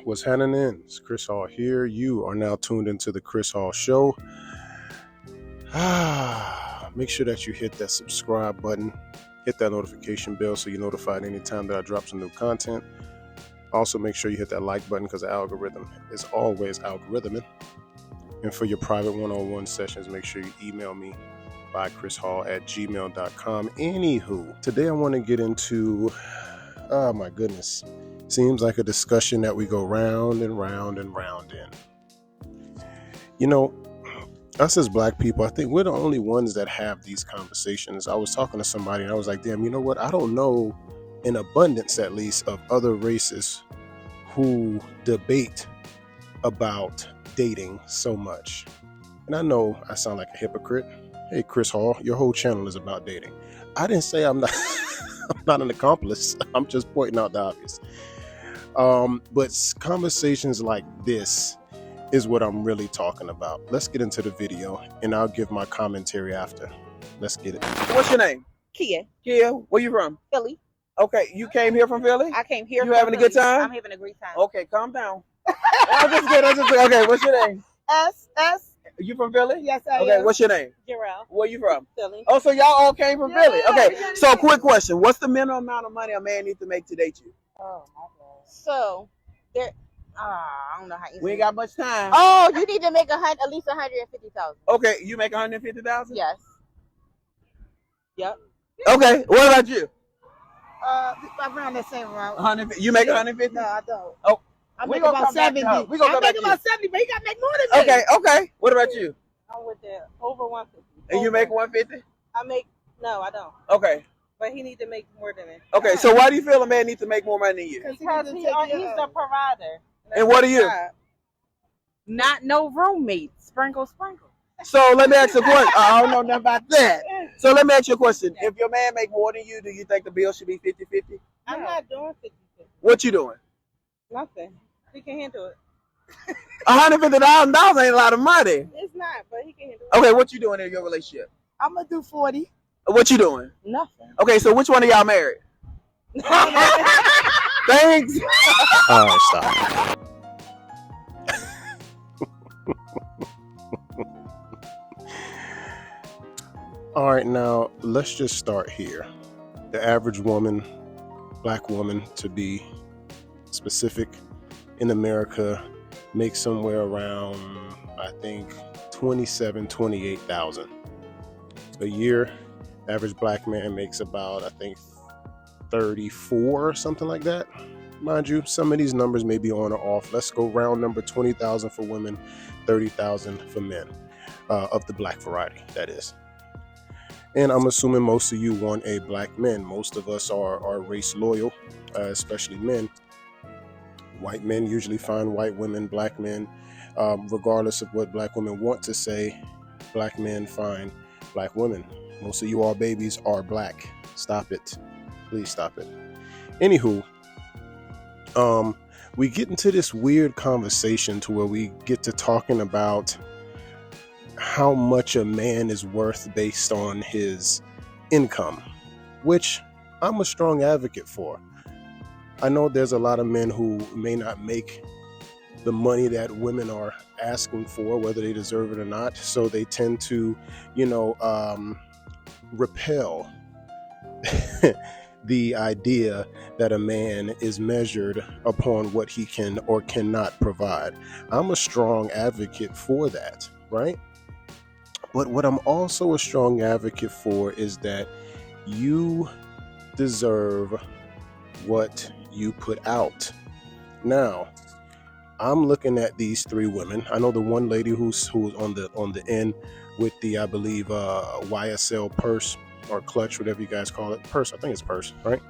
What's happening? It's Chris Hall here. You are now tuned into the Chris Hall Show. Make sure that you hit that subscribe button, hit that notification bell so you're notified anytime that I drop some new content. Also, make sure you hit that like button because the algorithm is always algorithming. And for your private one-on-one sessions, make sure you email me bychrishall@gmail.com. Anywho, today I want to get into, oh my goodness, seems like a discussion that we go round and round and round in. You know, us as black people, I think we're the only ones that have these conversations. I was talking to somebody and I was like, damn, you know what? I don't know an abundance, at least, of other races who debate about dating so much. And I know I sound like a hypocrite. Hey, Chris Hall, your whole channel is about dating. I didn't say I'm not I'm not an accomplice. I'm just pointing out the obvious. But conversations like this is what I'm really talking about. Let's get into the video and I'll give my commentary after. Let's get it. What's your name? Kia. Kia. Where you from? Philly. Okay, you came here from Philly? I came here. You having a good time? I'm having a great time. Okay, calm down. I'm just kidding. Okay, what's your name? S. You from Philly? Yes, I am. Okay, what's your name? Jarrell. Where you from? Philly. Oh, so y'all all came from Philly? Okay, Yeah. so quick question. What's the minimum amount of money a man needs to make to date you? Oh, my God. So, there, I don't know how easy. We ain't got much time. Oh, you need to make at least 150,000. Okay, you make 150,000? Yes. Yep. Okay, what about you? Around the same amount. 150. You make 150? No, I don't. Oh, I we make gonna about come back 70. to her. We gonna I go back make to about 70, but you got to make more than me. Okay. What about you? I'm with the over 150. And you make 150? No, I don't. Okay. But he need to make more than me. Okay, so why do you feel a man needs to make more money than you? Because he's the provider. And what are you? Not no roommate. Sprinkle. So let me ask you a question. I don't know nothing about that. So let me ask you a question. If your man make more than you, do you think the bill should be 50-50? I'm not doing 50-50. What you doing? Nothing. He can handle it. $150,000 ain't a lot of money. It's not, but he can handle it. Okay, what you doing in your relationship? I'm gonna do 40. What you doing? Nothing. Okay, so which one of y'all married? Thanks. All right, stop. All right, now let's just start here. The average woman, black woman to be specific, in America makes somewhere around, I think, 28,000 a year. Average black man makes about, I think, 34 or something like that. Mind you, some of these numbers may be on or off. Let's go round number, 20,000 for women, 30,000 for men, of the black variety, that is. And I'm assuming most of you want a black man. Most of us are race loyal, especially men. White men usually find white women, black men, regardless of what black women want to say, black men find black women. Most of you all babies are black. Stop it. Please stop it. Anywho, we get into this weird conversation to where we get to talking about how much a man is worth based on his income, which I'm a strong advocate for. I know there's a lot of men who may not make the money that women are asking for, whether they deserve it or not. So they tend to, repel the idea that a man is measured upon what he can or cannot provide. I'm a strong advocate for that, right? But what I'm also a strong advocate for is that you deserve what you put out. Now, I'm looking at these three women. I know the one lady who's on the end with the, I believe, YSL purse or clutch, whatever you guys call it. Purse, I think it's purse, right?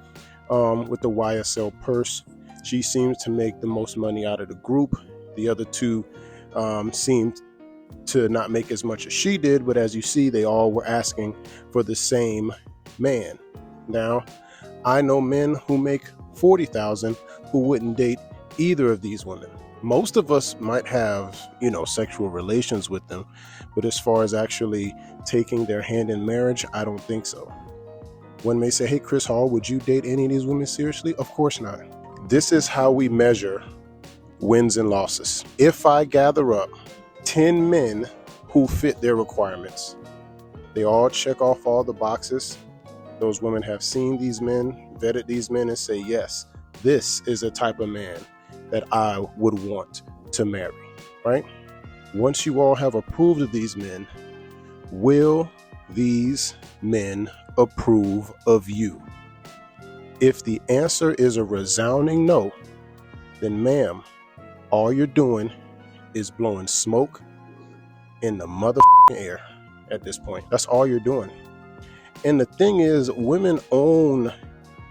With the YSL purse, she seems to make the most money out of the group. The other two seemed to not make as much as she did, but as you see, they all were asking for the same man. Now, I know men who make 40,000 who wouldn't date either of these women. Most of us might have, sexual relations with them, but as far as actually taking their hand in marriage, I don't think so. One may say, hey, Chris Hall, would you date any of these women seriously? Of course not. This is how we measure wins and losses. If I gather up 10 men who fit their requirements, they all check off all the boxes. Those women have seen these men, vetted these men, and say, yes, this is a type of man that I would want to marry, right? Once you all have approved of these men, will these men approve of you? If the answer is a resounding no, then ma'am, all you're doing is blowing smoke in the motherfucking air at this point. That's all you're doing. And the thing is, women own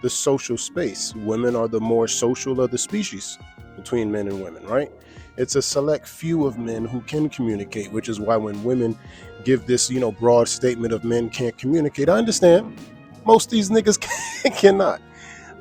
the social space. Women are the more social of the species between men and women, right? It's a select few of men who can communicate, which is why when women give this, broad statement of men can't communicate, I understand most of these niggas cannot.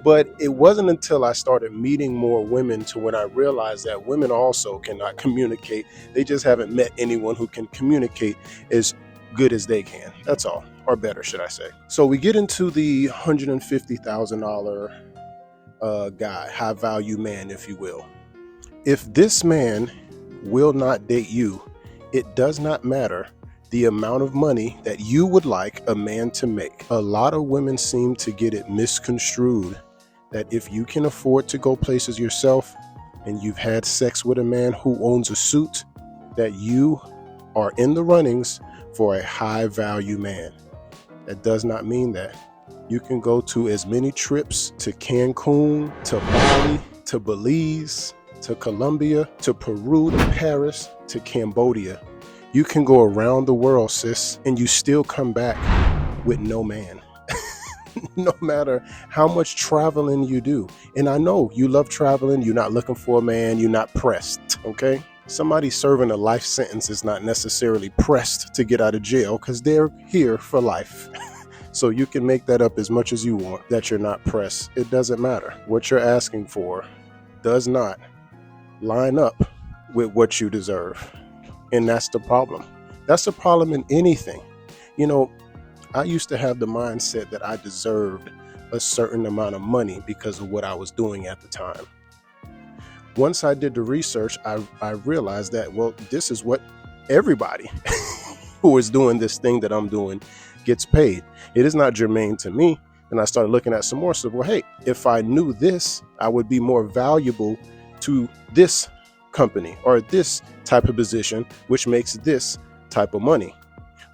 But it wasn't until I started meeting more women to when I realized that women also cannot communicate. They just haven't met anyone who can communicate as good as they can. That's all, or better, should I say. So we get into the $150,000 guy, high value man, if you will. If this man will not date you, it does not matter the amount of money that you would like a man to make. A lot of women seem to get it misconstrued that if you can afford to go places yourself and you've had sex with a man who owns a suit, that you are in the runnings for a high value man. That does not mean that. You can go to as many trips to Cancun, to Bali, to Belize, to Colombia, to Peru, to Paris, to Cambodia. You can go around the world, sis, and you still come back with no man. No matter how much traveling you do. And I know you love traveling. You're not looking for a man. You're not pressed. Okay. Somebody serving a life sentence is not necessarily pressed to get out of jail because they're here for life. So you can make that up as much as you want that you're not pressed. It doesn't matter. What you're asking for does not line up with what you deserve. And that's the problem. That's the problem in anything. I used to have the mindset that I deserved a certain amount of money because of what I was doing at the time. Once I did the research, I realized that, well, this is what everybody who is doing this thing that I'm doing gets paid. It is not germane to me. And I started looking at some more. So, well, hey, if I knew this, I would be more valuable to this company or this type of position, which makes this type of money.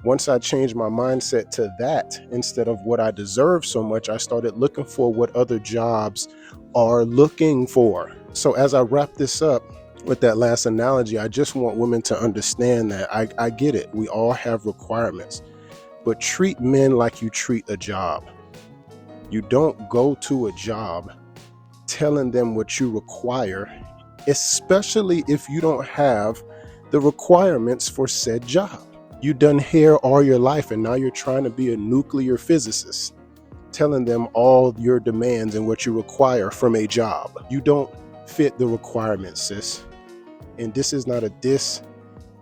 Once I changed my mindset to that instead of what I deserve so much, I started looking for what other jobs are looking for. So as I wrap this up with that last analogy, I just want women to understand that I get it. We all have requirements, but treat men like you treat a job. You don't go to a job telling them what you require, especially if you don't have the requirements for said job. You done hair all your life and now you're trying to be a nuclear physicist, telling them all your demands and what you require from a job. You don't fit the requirements, sis. And this is not a diss.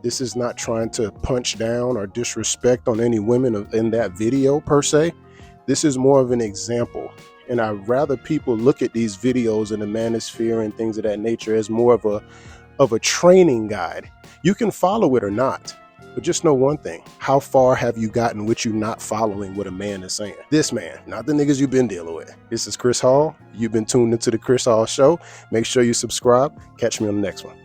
This is not trying to punch down or disrespect on any women in that video per se. This is more of an example. And I'd rather people look at these videos in the manosphere and things of that nature as more of a training guide. You can follow it or not. But just know one thing. How far have you gotten with you not following what a man is saying? This man, not the niggas you've been dealing with. This is Chris Hall. You've been tuned into the Chris Hall Show. Make sure you subscribe. Catch me on the next one.